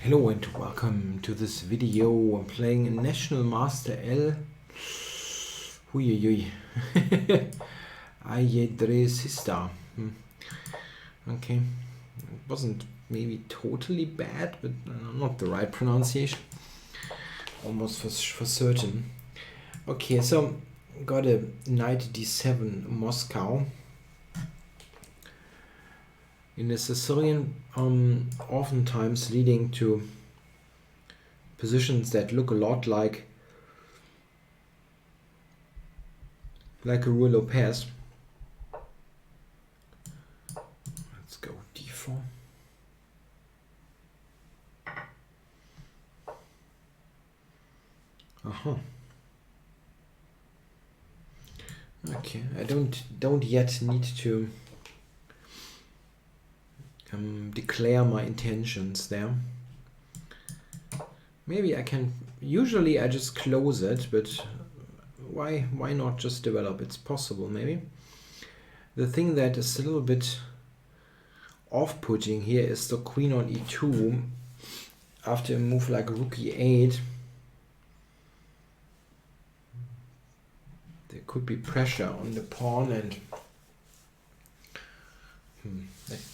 Hello and welcome to this video. I'm playing National Master L. Huiuiui. Ajedrecista. Okay. It wasn't maybe totally bad, but not the right pronunciation. Almost for certain. Okay, so got a knight d7 Moscow. In the Sicilian, oftentimes leading to positions that look a lot like a Rui Lopez. Let's go d4. Okay, I don't yet need to declare my intentions there. Maybe I can. Usually I just close it, but why not just develop? It's possible, maybe. The thing that is a little bit off-putting here is the queen on e2 after a move like rook e8. There could be pressure on the pawn, and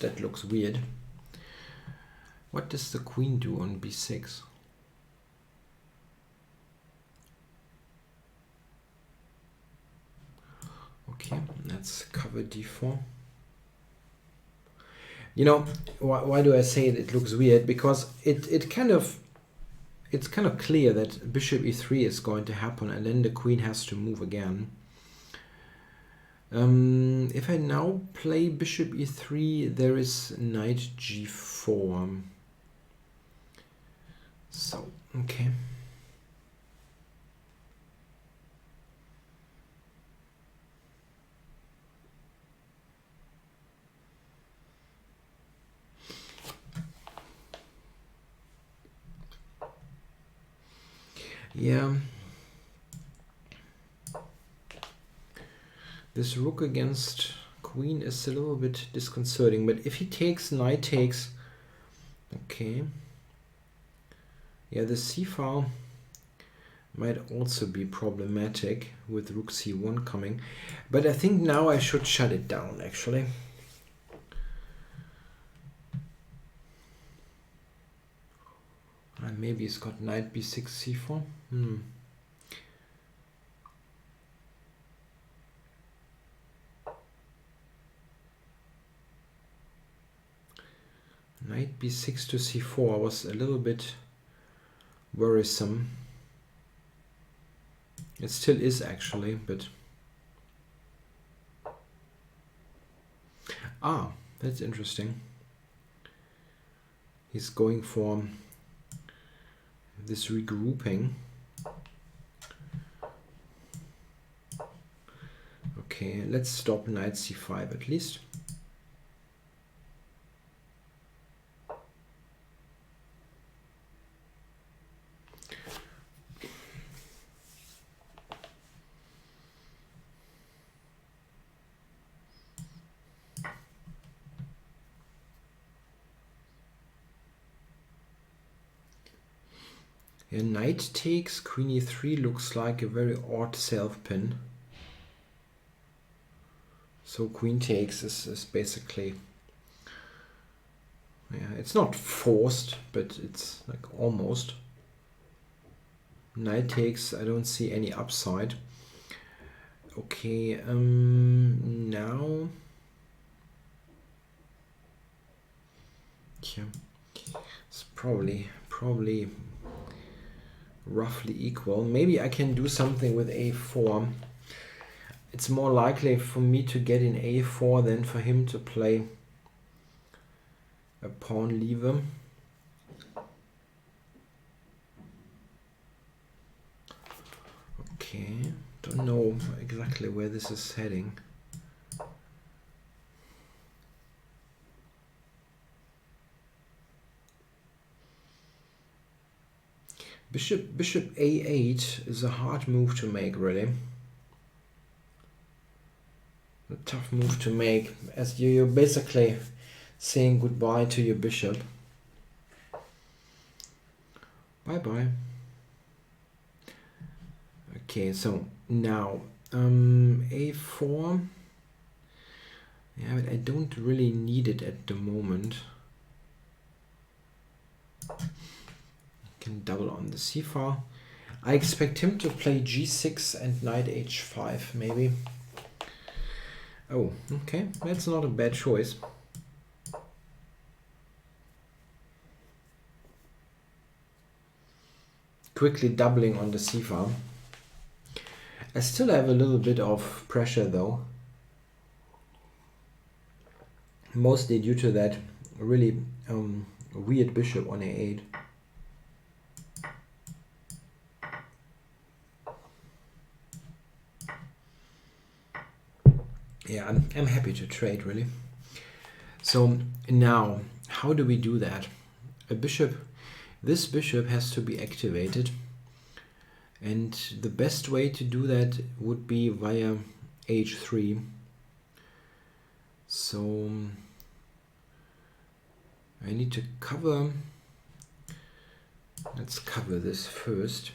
that looks weird. What does the queen do on b6? Okay, let's cover d4. You know, why do I say it looks weird? Because it's kind of clear that bishop e3 is going to happen, and then the queen has to move again. If I now play bishop e3, there is knight g4. So, okay. Yeah. This rook against queen is a little bit disconcerting, but if he takes, knight takes, okay. Yeah, the c-file might also be problematic with rook c1 coming, but I think now I should shut it down, actually. And maybe he's got knight b6 c4. Knight b6 to c4 was a little bit worrisome. It still is, actually, but that's interesting. He's going for this regrouping. Okay, let's stop knight c5 at least. Yeah, knight takes, queen e3 looks like a very odd self-pin. So queen takes is basically, yeah, it's not forced, but it's like almost. Knight takes, I don't see any upside. Okay, now, yeah, it's probably roughly equal. Maybe I can do something with a4. It's more likely for me to get in a4 than for him to play a pawn lever. Okay, don't know exactly where this is heading. Bishop a8 is a hard move to make, really. A tough move to make, as you're basically saying goodbye to your bishop. Bye-bye. Okay, so now a4. Yeah, but I don't really need it at the moment. Can double on the c file. I expect him to play g6 and knight h5 maybe. Oh, okay, that's not a bad choice. Quickly doubling on the c file. I still have a little bit of pressure though. Mostly due to that really weird bishop on a8. Yeah, I'm happy to trade really. So now, how do we do that? This bishop has to be activated. And the best way to do that would be via h3. So I need to cover. Let's cover this first.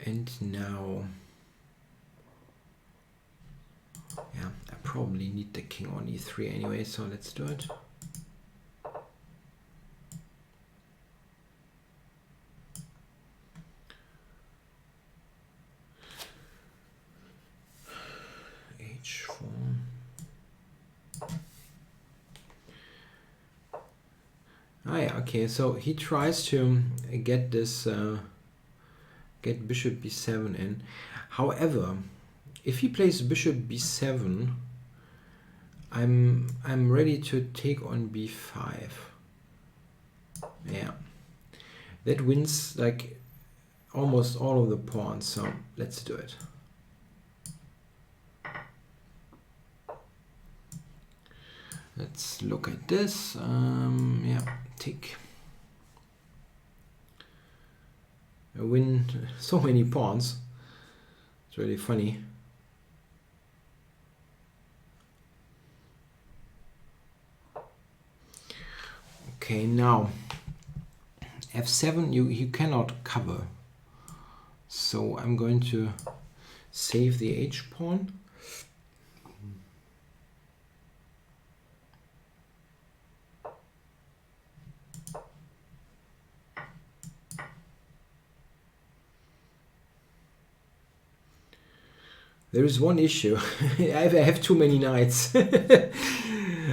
And now, yeah, I probably need the king on e3 anyway, so let's do it. h4. Ah yeah, okay, so he tries to get this get bishop b7 in. However, if he plays bishop b7, I'm ready to take on b5. Yeah, that wins like almost all of the pawns, so let's do it. Let's look at this. Yeah, tick. I win so many pawns. It's really funny. Okay, now f7 you cannot cover. So I'm going to save the h pawn. There is one issue. I have too many knights.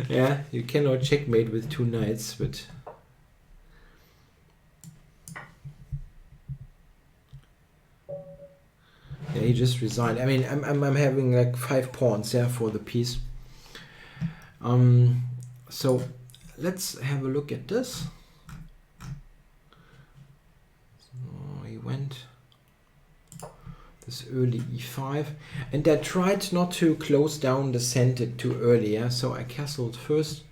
Yeah, you cannot checkmate with 2 knights, but yeah, he just resigned. I mean, I'm having like 5 pawns, yeah, for the piece. So let's have a look at this. So he went this early e5, and I tried not to close down the center too early, yeah? So I castled first,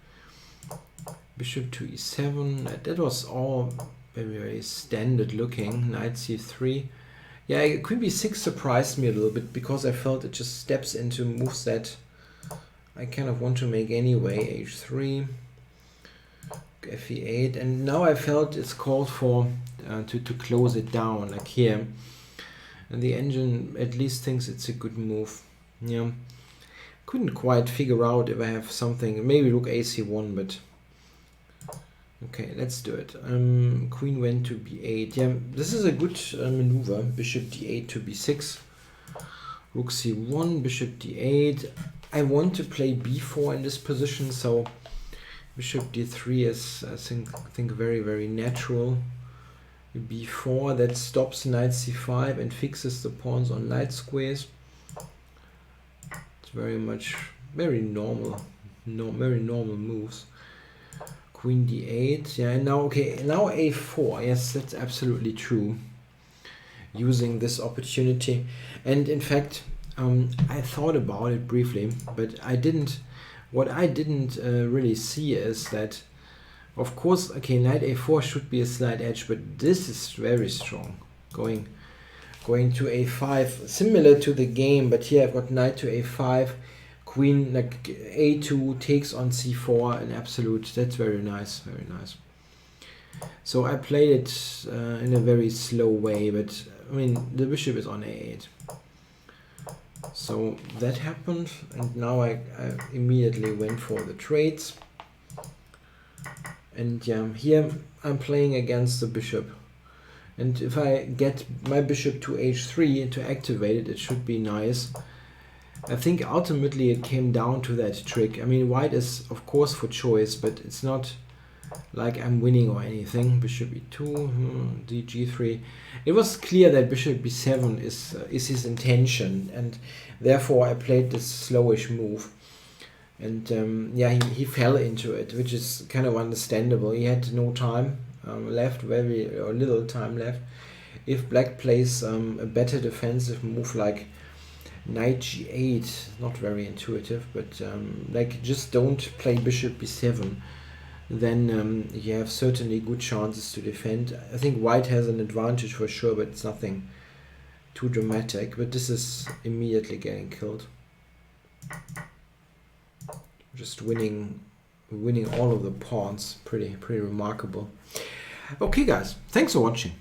bishop to e7. That was all very, very standard looking. Knight c3. Yeah, queen b6 surprised me a little bit because I felt it just steps into moves that I kind of want to make anyway. h3, fe8, and now I felt it's called for to close it down, like here. And the engine at least thinks it's a good move. Yeah, couldn't quite figure out if I have something. Maybe look ac1, but okay, let's do it. Queen went to b8. Yeah, this is a good maneuver. Bishop d8 to b6. Rook c1, bishop d8. I want to play b4 in this position, so bishop d3 is, I think very, very natural. b4, that stops knight c5 and fixes the pawns on light squares. It's very normal moves. Queen d8, yeah, now okay, now a4, yes, that's absolutely true. Using this opportunity, and in fact, I thought about it briefly, but I didn't. What I didn't really see is that, of course, okay, knight a4 should be a slight edge, but this is very strong. Going to a5, similar to the game, but here I've got knight to a5, queen, like a2 takes on c4, an absolute. That's very nice, very nice. So I played it in a very slow way, but I mean the bishop is on a8. So that happened, and now I immediately went for the trades. And yeah, here I'm playing against the bishop. And if I get my bishop to h3 to activate it, it should be nice. I think ultimately it came down to that trick. I mean, white is of course for choice, but it's not like I'm winning or anything. Bishop e2, dg3. It was clear that bishop b7 is his intention, and therefore I played this slowish move. And yeah, he fell into it, which is kind of understandable. He had no time left, very little time left. If black plays a better defensive move like knight g8, not very intuitive, but like just don't play bishop b7, then you have certainly good chances to defend. I think white has an advantage for sure, but it's nothing too dramatic. But this is immediately getting killed. Just winning all of the pawns. Pretty remarkable. Okay guys, thanks for watching.